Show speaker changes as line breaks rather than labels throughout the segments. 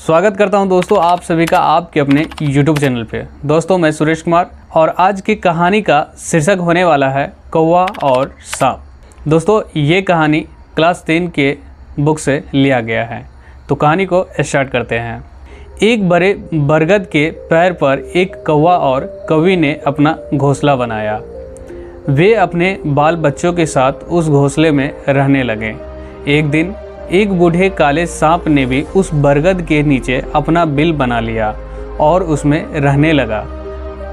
स्वागत करता हूं दोस्तों आप सभी का आपके अपने YouTube चैनल पे। दोस्तों मैं सुरेश कुमार और आज की कहानी का शीर्षक होने वाला है कौवा और सांप। दोस्तों ये कहानी क्लास 10 के बुक से लिया गया है। तो कहानी को स्टार्ट करते हैं। एक बड़े बरगद के पेड़ पर एक कौवा और कौवी ने अपना घोंसला बनाया। वे अपने बाल बच्चों के साथ उस घोंसले में रहने लगे। एक दिन एक बूढ़े काले सांप ने भी उस बरगद के नीचे अपना बिल बना लिया और उसमें रहने लगा।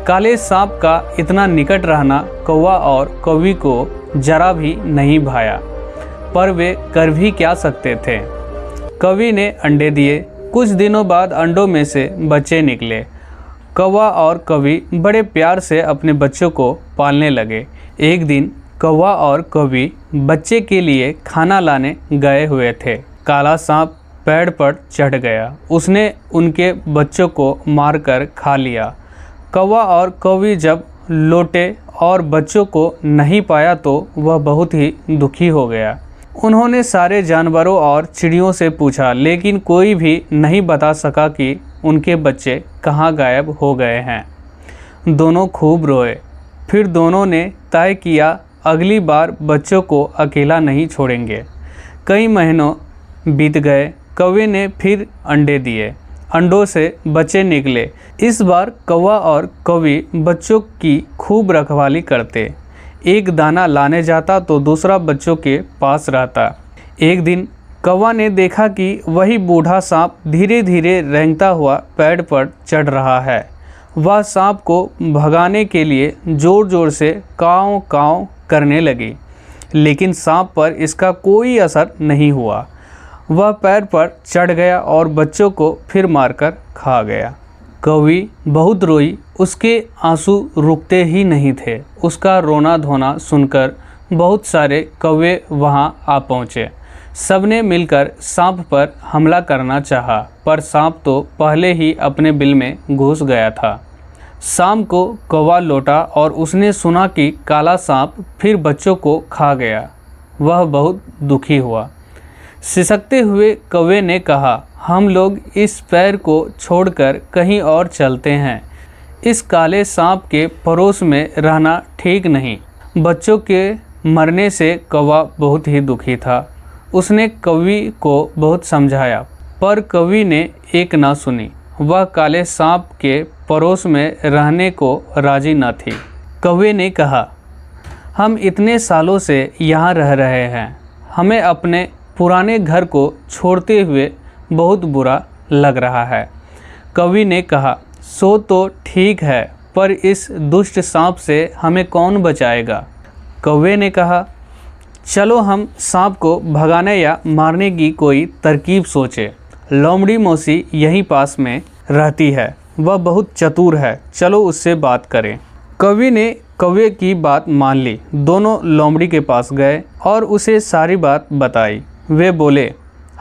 काले सांप का इतना निकट रहना कौवा और कौवी को जरा भी नहीं भाया, पर वे कर भी क्या सकते थे। कौवी ने अंडे दिए। कुछ दिनों बाद अंडों में से बच्चे निकले। कौवा और कौवी बड़े प्यार से अपने बच्चों को पालने लगे। एक दिन कौवा और कौवी बच्चे के लिए खाना लाने गए हुए थे। काला सांप पेड़ पर चढ़ गया। उसने उनके बच्चों को मारकर खा लिया। कौवा और कौवी जब लौटे और बच्चों को नहीं पाया तो वह बहुत ही दुखी हो गया। उन्होंने सारे जानवरों और चिड़ियों से पूछा, लेकिन कोई भी नहीं बता सका कि उनके बच्चे कहाँ गायब हो गए हैं। दोनों खूब रोए। फिर दोनों ने तय किया अगली बार बच्चों को अकेला नहीं छोड़ेंगे। कई महीनों बीत गए। कौवे ने फिर अंडे दिए। अंडों से बच्चे निकले। इस बार कौवा और कौवी बच्चों की खूब रखवाली करते। एक दाना लाने जाता तो दूसरा बच्चों के पास रहता। एक दिन कौवा ने देखा कि वही बूढ़ा सांप धीरे धीरे रेंगता हुआ पेड़ पर चढ़ रहा है। वह सांप को भगाने के लिए ज़ोर ज़ोर से काँव काँव करने लगी, लेकिन सांप पर इसका कोई असर नहीं हुआ। वह पेड़ पर चढ़ गया और बच्चों को फिर मारकर खा गया। कौवी बहुत रोई। उसके आंसू रुकते ही नहीं थे। उसका रोना धोना सुनकर बहुत सारे कौवे वहां आ पहुँचे। सबने मिलकर सांप पर हमला करना चाहा, पर सांप तो पहले ही अपने बिल में घुस गया था। शाम को कौवा लौटा और उसने सुना कि काला सांप फिर बच्चों को खा गया। वह बहुत दुखी हुआ। सिसकते हुए कौवे ने कहा, हम लोग इस पेड़ को छोड़कर कहीं और चलते हैं। इस काले सांप के पड़ोस में रहना ठीक नहीं। बच्चों के मरने से कौवा बहुत ही दुखी था। उसने कौवी को बहुत समझाया, पर कौवी ने एक ना सुनी। वह काले सांप के पड़ोस में रहने को राजी न थी। कौवे ने कहा, हम इतने सालों से यहाँ रह रहे हैं। हमें अपने पुराने घर को छोड़ते हुए बहुत बुरा लग रहा है। कौवी ने कहा, सो तो ठीक है, पर इस दुष्ट सांप से हमें कौन बचाएगा। कौवे ने कहा, चलो हम सांप को भगाने या मारने की कोई तरकीब सोचें। लोमड़ी मौसी यहीं पास में रहती है। वह बहुत चतुर है। चलो उससे बात करें। कौवी ने कौवे की बात मान ली। दोनों लोमड़ी के पास गए और उसे सारी बात बताई। वे बोले,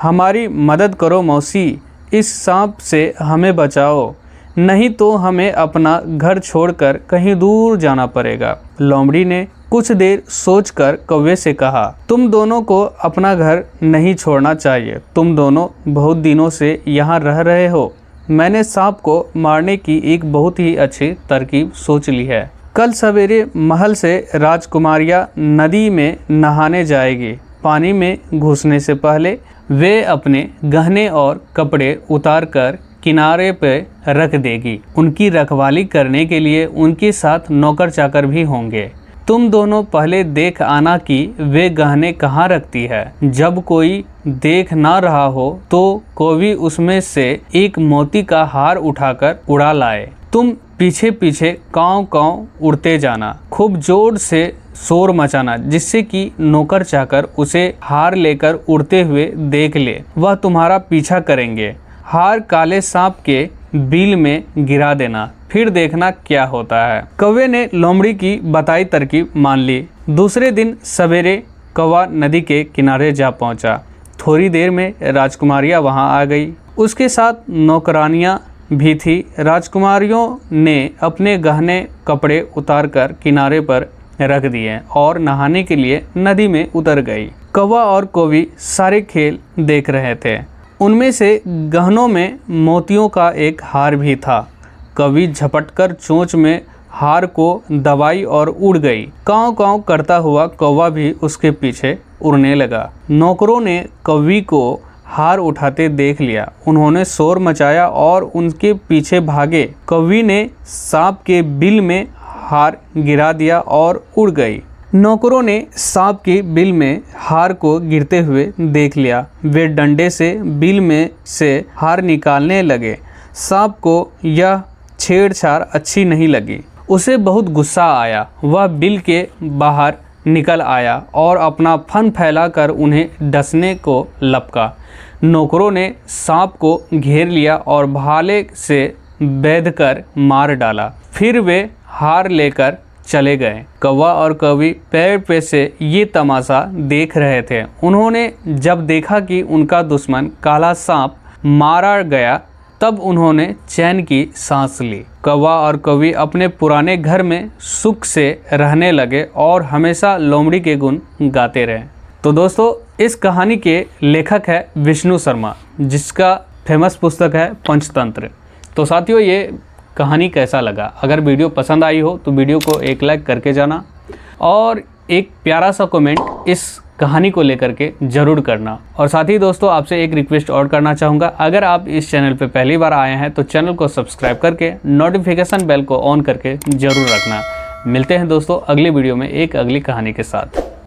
हमारी मदद करो मौसी, इस सांप से हमें बचाओ, नहीं तो हमें अपना घर छोड़कर कहीं दूर जाना पड़ेगा। लोमड़ी ने कुछ देर सोचकर कौवे से कहा, तुम दोनों को अपना घर नहीं छोड़ना चाहिए। तुम दोनों बहुत दिनों से यहाँ रह रहे हो। मैंने सांप को मारने की एक बहुत ही अच्छी तरकीब सोच ली है। कल सवेरे महल से राजकुमारियाँ नदी में नहाने जाएगी। पानी में घुसने से पहले वे अपने गहने और कपड़े उतारकर किनारे पे रख देगी। उनकी रखवाली करने के लिए उनके साथ नौकर चाकर भी होंगे। तुम दोनों पहले देख आना कि वे गहने कहाँ रखती है। जब कोई देख ना रहा हो तो कौवी उसमें से एक मोती का हार उठाकर उड़ा लाए। तुम पीछे पीछे काँव काँव उड़ते जाना। खूब जोर से शोर मचाना, जिससे कि नौकर चाकर उसे हार लेकर उड़ते हुए देख ले। वह तुम्हारा पीछा करेंगे। हार काले सांप के बिल में गिरा देना, फिर देखना क्या होता है। कौवे ने लोमड़ी की बताई तरकीब मान ली। दूसरे दिन सवेरे कौवा नदी के किनारे जा पहुंचा। थोड़ी देर में राजकुमारियां वहां आ गई। उसके साथ नौकरानियां भी थी। राजकुमारियों ने अपने गहने कपड़े उतारकर किनारे पर रख दिए और नहाने के लिए नदी में उतर गई। कौवा और कौवी सारे खेल देख रहे थे। उनमें से गहनों में मोतियों का एक हार भी था। कवि झपटकर चोंच में हार को दबाई और उड़ गई। काँव काँव करता हुआ कौवा भी उसके पीछे उड़ने लगा। नौकरों ने कवि को हार उठाते देख लिया। उन्होंने शोर मचाया और उनके पीछे भागे। कवि ने सांप के बिल में हार गिरा दिया और उड़ गई। नौकरों ने सांप की बिल में हार को गिरते हुए देख लिया। वे डंडे से बिल में से हार निकालने लगे। सांप को यह छेड़छाड़ अच्छी नहीं लगी। उसे बहुत गुस्सा आया। वह बिल के बाहर निकल आया और अपना फन फैलाकर उन्हें डसने को लपका। नौकरों ने सांप को घेर लिया और भाले से बैध कर मार डाला। फिर वे हार लेकर चले गए। कौवा और कवि पेड़ पे से ये तमाशा देख रहे थे। उन्होंने जब देखा कि उनका दुश्मन काला सांप मारा गया, तब उन्होंने चैन की सांस ली। कौवा और कवि अपने पुराने घर में सुख से रहने लगे और हमेशा लोमड़ी के गुण गाते रहे। तो दोस्तों, इस कहानी के लेखक है विष्णु शर्मा, जिसका फेमस पुस्तक है पंचतंत्र। तो साथियों, ये कहानी कैसा लगा? अगर वीडियो पसंद आई हो तो वीडियो को एक लाइक करके जाना और एक प्यारा सा कमेंट इस कहानी को लेकर के ज़रूर करना। और साथ ही दोस्तों, आपसे एक रिक्वेस्ट और करना चाहूँगा, अगर आप इस चैनल पे पहली बार आए हैं तो चैनल को सब्सक्राइब करके नोटिफिकेशन बेल को ऑन करके ज़रूर रखना। मिलते हैं दोस्तों अगले वीडियो में एक अगली कहानी के साथ।